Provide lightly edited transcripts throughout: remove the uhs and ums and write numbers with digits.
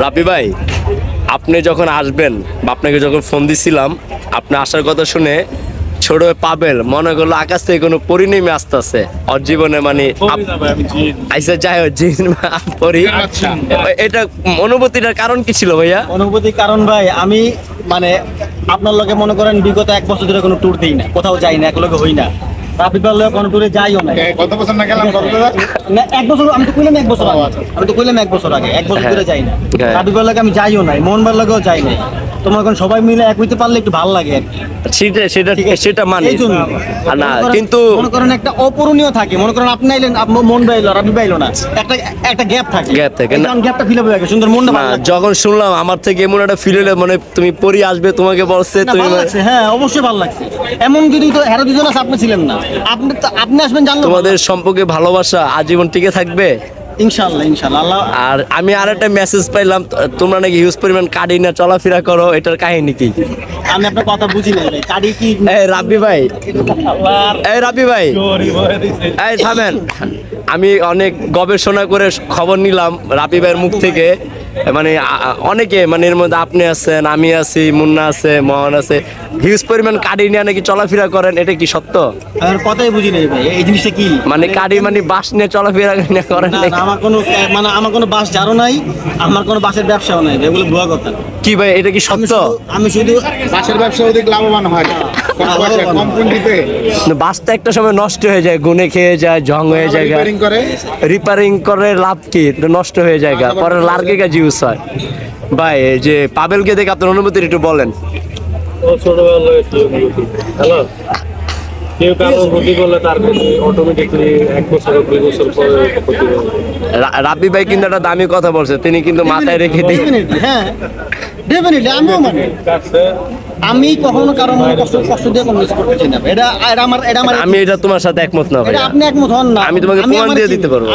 রাব্বি ভাই, আপনি যখন আসবেন বা আপনাকে যখন ফোন দিছিলাম, আপনি আসার কথা শুনে ছোট পাবেল মনে করলো আকাশ থেকে কোনো পরি নেমে আসতেছে ওর জীবনে, মানে আইসা যাই হোক জিন পরি। এটা অনুভূতিটার কারণ কি ছিল ভাইয়া? অনুভূতির কারণ ভাই, আমি মানে আপনার লগে মনে করেন বিগত 1 বছর ধরে কোনো ট্যুর দিই না, কোথাও যাই না, একলগে হই না। রাব্বিবার লগে কোনো ট্যুরে যাইও না। কত বছর না গেলাম? না 1 বছর, আমি তো কইলাম 1 বছর আগে। আমি তো কইলাম 1 বছর আগে, 1 বছর ধরে যাই না। রাব্বিবার লগে আমি যাইও নাই, মোহনবার লগেও যাই নাই। তোমার এখন সবাই মিলে এক হইতে পারলে একটু ভালো লাগে আর কি। সেটা মানে না, কিন্তু মনে করেন একটা অপূরণীয় থাকে। মনে করেন আপনি আইলেন, মন বাইলো, রাব্বি বাইলো না, একটা গ্যাপ থাকে। গ্যাপটা ফিল হবে, সুন্দর মনটা ভালো লাগে। যখন শুনলাম আমার থেকে এমন একটা ফিল হলো, মানে তুমি পরি আসবে, তোমাকে বলছে, তুমি ভালো লাগছে। হ্যাঁ অবশ্যই ভালো লাগছে। এমন যদি তো হেরো দুজন আছে, আপনি ছিলেন না, আপনি আসবেন জানলো। তোমাদের সম্পর্কে ভালোবাসা আজীবন টিকে থাকবে ইনশাআল্লাহ, ইনশাআল্লাহ। আর আমি আরেকটা মেসেজ পাইলাম, তোমরা নাকি হিউজ পরিমাণ কার্ডি না চলাফেরা করো, এটার কাহিনী কি? আমি আপনার কথা বুঝি না ভাই, কার্ডি কি? এই রাব্বি ভাই, এই থামেন। আমি অনেক গবেষণা করে খবর নিলাম রাব্বি ভাইয়ের মুখ থেকে, মানে অনেকে, মানে এর মধ্যে আপনি আছেন, আমি আছি, মুন্না আছে, মোহন আছে, হিউজ পরিমাণ কার্ডি নিয়ে নাকি চলাফেরা করেন, এটা কি সত্য? আর কথাই বুঝি নাই ভাই, এই জিনিসটা কি? মানে কার্ডি মানে বাস নিয়ে চলাফেরা করেন? না, আমার কোনো বাস জানো নাই, আমার কোনো বাসের ব্যবসাও নাই, এগুলো ভুয়া কথা। কি ভাই, এটা কি সত্য? আমি শুধু বাসের ব্যবসা অধিক লাভবান হয় কম পুঁজিতে। বাসটা একটা সময় নষ্ট হয়ে যায়, গুনে খেয়ে যায়, জং হয়ে যায়, রিপেয়ারিং করে লাভ কি, নষ্ট হয়ে যায়, পরে লার্গে কাজ ইউজ হয়। ভাই এই যে পাবেলকে দেখে আপনার অনুভূতি একটু বলেন। হ্যালো, কেউ কারো ক্ষতি করলে তার অটোমেটিকলি 1 বছর 2 বছর পরে ক্ষতি হবে। রাব্বি ভাই কিন্তু একটা দামি কথা বলছে, তিনি কিন্তু মাথায় রেখে দিই। হ্যাঁ ডেফিনেটলি, আমিও মানে আমি কখনো কারো মনে কষ্ট দিয়ে কোনো কিছু করতে চাই না। এটা আমার আমি এটা তোমার সাথে একমত না ভাই। আপনি একমত হন না, আমি তোমাকে প্রমাণ দিয়ে দিতে পারবো।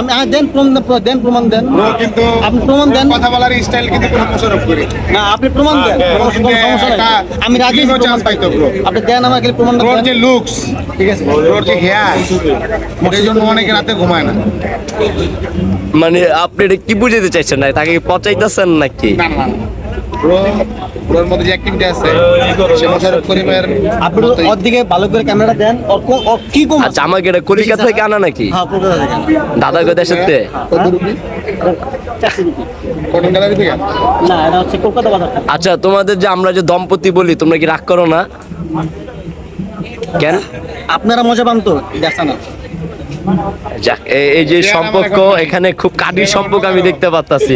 দেন প্রমাণ দেন। কিন্তু আপনি প্রমাণ দেন। কথা বলার স্টাইল কিন্তু কোনো মোশাররফ করে না, আপনি প্রমাণ দেন, সমস্যা নাই, আমি রাজি। চান্স পাইতো ব্রো। আপনি দেন আমাকে প্রমাণ দেন। ওর যে লুকস, ঠিক আছে, ওর যে হেয়ার, এই জন্য অনেকে রাতে ঘুমায় না। মানে আপনি এটা কি বুঝাতে চাইছেন? না তাকে পচাইতেছেন নাকি? না না ব্রোর মধ্যে যে অ্যাক্টিভিটি আছে সে মোশাররফ করিমের। আপনি ওর দিকে ভালো করে ক্যামেরাটা দেন। ওর কি কম? আচ্ছা, আমাকে এটা কলিকাতা থেকে আনা নাকি? হ্যাঁ, কলকাতা থেকে। দাদা কোথায় সাথে? কত রুপি? কোন গ্যালারি থেকে? না, এটা হচ্ছে কলকাতা বাজার। আচ্ছা, তোমাদের যে আমরা যে দম্পতি বলি, তোমরা কি রাগ করো না কেন? আপনারা মজা পান তো, দেখা না। যাক, এই যে সম্পর্ক, এখানে খুব কাঠির সম্পর্ক আমি দেখতে পাচ্ছি।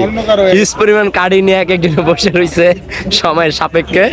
হিউজ পরিমাণ কাঠি নিয়ে এক একজনে বসে রয়েছে সময়ের সাপেক্ষে।